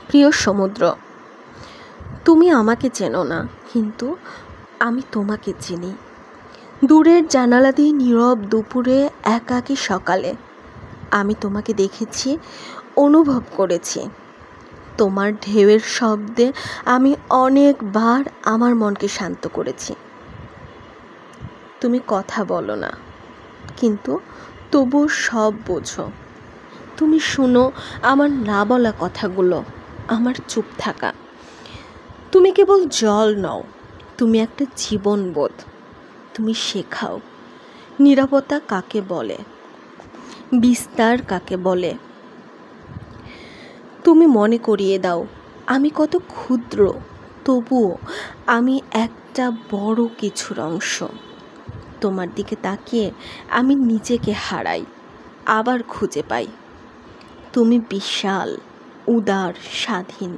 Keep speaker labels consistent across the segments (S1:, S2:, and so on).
S1: প্রিয় সমুদ্র, তুমি আমাকে চেনো না, কিন্তু আমি তোমাকে চিনি। দূরের জানালা দিয়ে নীরব দুপুরে, একাকী সকালে আমি তোমাকে দেখেছি, অনুভব করেছি। তোমার ঢেউয়ের শব্দে আমি অনেকবার আমার মনকে শান্ত করেছি। তুমি কথা বলো না, কিন্তু তবু সব বোঝো। তুমি শুনো আমার না বলা কথাগুলো, আমার চুপ থাকা। তুমি কেবল জল নও, তুমি একটা জীবনবোধ। তুমি শেখাও নীরবতা কাকে বলে, বিস্তার কাকে বলে। তুমি মনে করিয়ে দাও আমি কত ক্ষুদ্র, তবুও আমি একটা বড় কিছুর অংশ। তোমার দিকে তাকিয়ে আমি নিজেকে হারাই, আবার খুঁজে পাই। তুমি বিশাল, উদার, স্বাধীন।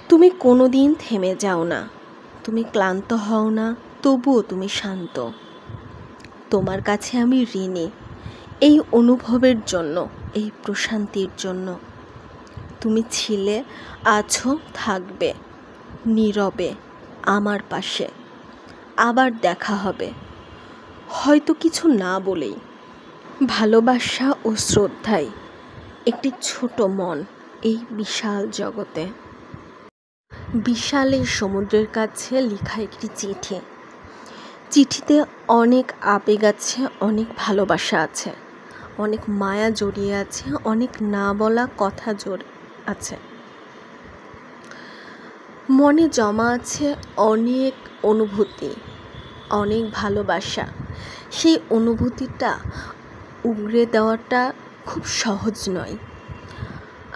S1: তুমি কোনো দিন থেমে যাও না, তুমি ক্লান্ত হও না, তবুও তুমি শান্ত। তোমার কাছে আমি ঋণী, এই অনুভবের জন্য, এই প্রশান্তির জন্য। তুমি ছিলে, আছো, থাকবে নীরবে আমার পাশে। আবার দেখা হবে, হয়তো কিছু না বলেই। ভালোবাসা ও শ্রদ্ধায় একটি ছোট মন এই বিশাল জগতে। বিশাল এই সমুদ্রের কাছে লেখা একটি চিঠি। চিঠিতে অনেক আবেগ আছে, অনেক ভালোবাসা আছে, অনেক মায়া জড়িয়ে আছে, অনেক না বলা কথা আছে। মনে জমা আছে অনেক অনুভূতি, অনেক ভালোবাসা। সেই অনুভূতিটা উগরে দেওয়াটা খুব সহজ নয়।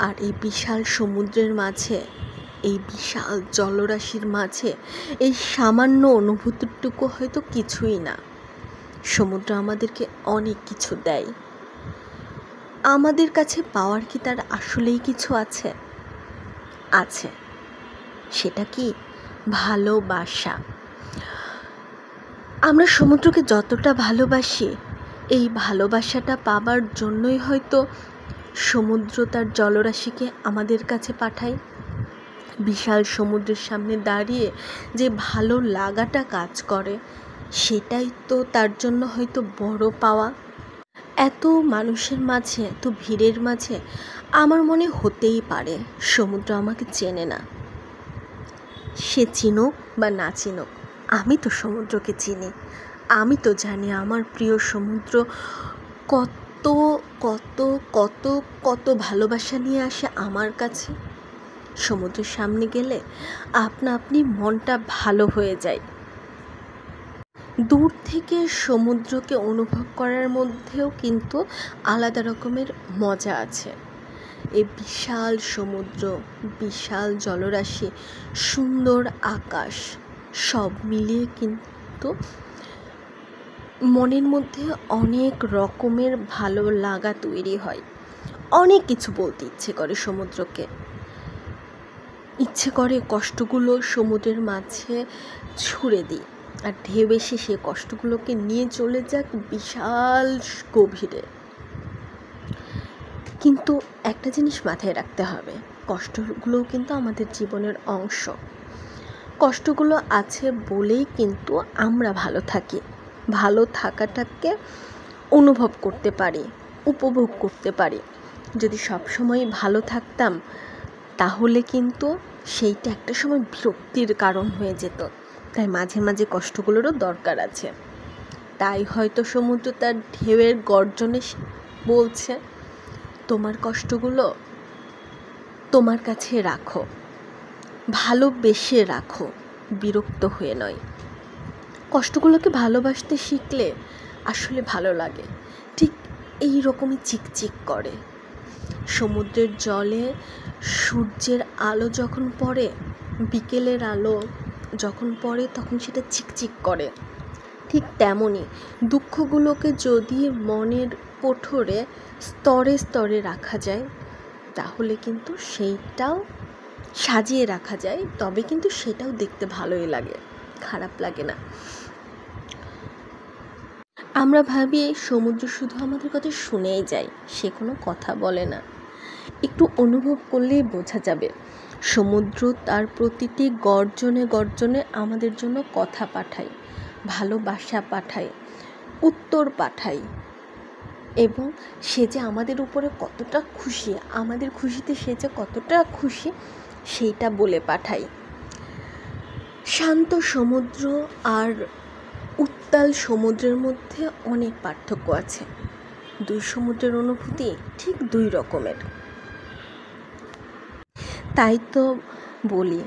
S1: আর এই বিশাল সমুদ্রের মাঝে, এই বিশাল জলরাশির মাঝে এই সামান্য অনুভূতিটুকু হয়তো কিছুই না। সমুদ্র আমাদেরকে অনেক কিছু দেয়। আমাদের কাছে পাওয়ার কি তার আসলেই কিছু আছে? আছে। সেটা কি? ভালোবাসা। আমরা সমুদ্রকে যতটা ভালোবাসি, এই ভালোবাসাটা পাবার জন্যই হয়তো সমুদ্র তার জলরাশিকে আমাদের কাছে পাঠায়। বিশাল সমুদ্রের সামনে দাঁড়িয়ে যে ভালো লাগাটা কাজ করে, সেটাই তো তার জন্য হয়তো বড় পাওয়া। এত মানুষের মাঝে, এত ভিড়ের মাঝে আমার মনে হতেই পারে সমুদ্র আমাকে চেনে না। সে চিনুক বা না চিনুক, আমি তো সমুদ্রকে চিনি। আমি তো জানি আমার প্রিয় সমুদ্র কত কত কত কত ভালোবাসা নিয়ে আসে আমার কাছে। সমুদ্রের সামনে গেলে আপনা আপনি মনটা ভালো হয়ে যায়। দূর থেকে সমুদ্রকে অনুভব করার মধ্যেও কিন্তু আলাদা রকমের মজা আছে। এই বিশাল সমুদ্র, বিশাল জলরাশি, সুন্দর আকাশ, সব মিলিয়ে কিন্তু মনের মধ্যে অনেক রকমের ভালো লাগা তৈরি হয়। অনেক কিছু বলতে ইচ্ছে করে সমুদ্রকে। ইচ্ছে করে কষ্টগুলো সমুদ্রের মাঝে ছুঁড়ে দিই, আর ঢেউ এসে সে কষ্টগুলোকে নিয়ে চলে যাক বিশাল গভীরে। কিন্তু একটা জিনিস মাথায় রাখতে হবে, কষ্টগুলোও কিন্তু আমাদের জীবনের অংশ। কষ্টগুলো আছে বলেই কিন্তু আমরা ভালো থাকি, ভালো থাকাটাকে অনুভব করতে পারি, উপভোগ করতে পারি। যদি সবসময় ভালো থাকতাম, তাহলে কিন্তু সেইটা একটা সময় বিরক্তির কারণ হয়ে যেত। তাই মাঝে মাঝে কষ্টগুলোরও দরকার আছে। তাই হয়তো সমুদ্র তার ঢেউয়ের গর্জনে বলছে, তোমার কষ্টগুলো তোমার কাছে রাখো, ভালোবেসে রাখো, বিরক্ত হয়ে নয়। কষ্টগুলোকে ভালোবাসতে শিখলে আসলে ভালো লাগে। ঠিক এই রকমই চিকচিক করে সমুদ্রের জলে। সূর্যের আলো যখন পড়ে, বিকেলের আলো যখন পড়ে, তখন সেটা চিকচিক করে। ঠিক তেমনই দুঃখগুলোকে যদি মনের কোঠরে স্তরে স্তরে রাখা যায়, তাহলে কিন্তু সেইটাও সাজিয়ে রাখা যায়, তবে কিন্তু সেটাও দেখতে ভালোই লাগে, খারাপ লাগে না। আমরা ভাবি এই সমুদ্র শুধু আমাদের কথা শুনেই যায়, সে কোনো কথা বলে না। একটু অনুভব করলেই বোঝা যাবে। সমুদ্র তার প্রতিটি গর্জনে গর্জনে আমাদের জন্য কথা পাঠায়, ভালোবাসা পাঠায়, উত্তর পাঠায়, এবং সে যে আমাদের উপরে কতটা খুশি, আমাদের খুশিতে সে যে কতটা খুশি সেইটা বলে পাঠায়। শান্ত সমুদ্র আর উত্তাল সমুদ্রের মধ্যে অনেক পার্থক্য আছে। দুই সমুদ্রের অনুভূতি ঠিক দুই রকমের। তাই তো বলি,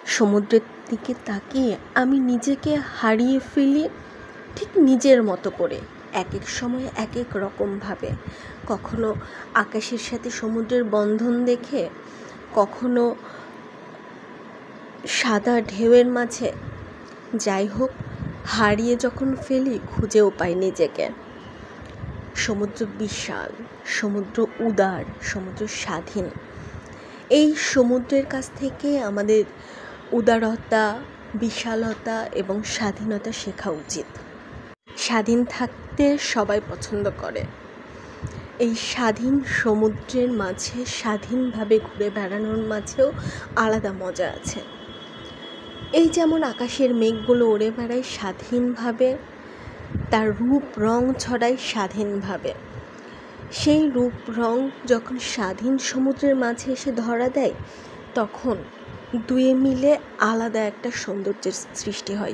S1: সমুদ্রের দিকে তাকিয়ে আমি নিজেকে হারিয়ে ফেলি ঠিক নিজের মতো করে, এক এক সময় এক এক রকমভাবে। কখনো আকাশের সাথে সমুদ্রের বন্ধন দেখে, কখনো সাদা ঢেউয়ের মাঝে, যাই হোক হারিয়ে যখন ফেলি খুঁজেও পাই নিজেকে। সমুদ্র বিশাল, সমুদ্র উদার, সমুদ্র স্বাধীন। এই সমুদ্রের কাছ থেকে আমাদের উদারতা, বিশালতা এবং স্বাধীনতা শেখা উচিত। স্বাধীন থাকতে সবাই পছন্দ করে। এই স্বাধীন সমুদ্রের মাঝে স্বাধীনভাবে ঘুরে বেড়ানোর মাঝেও আলাদা মজা আছে। এই যেমন আকাশের মেঘগুলো উড়ে বেড়ায় স্বাধীনভাবে, তার রূপ রং ছড়ায় স্বাধীনভাবে। সেই রূপ রং যখন স্বাধীন সমুদ্রের মাঝে এসে ধরা দেয়, তখন দুয়ে মিলে আলাদা একটা সৌন্দর্যের সৃষ্টি হয়।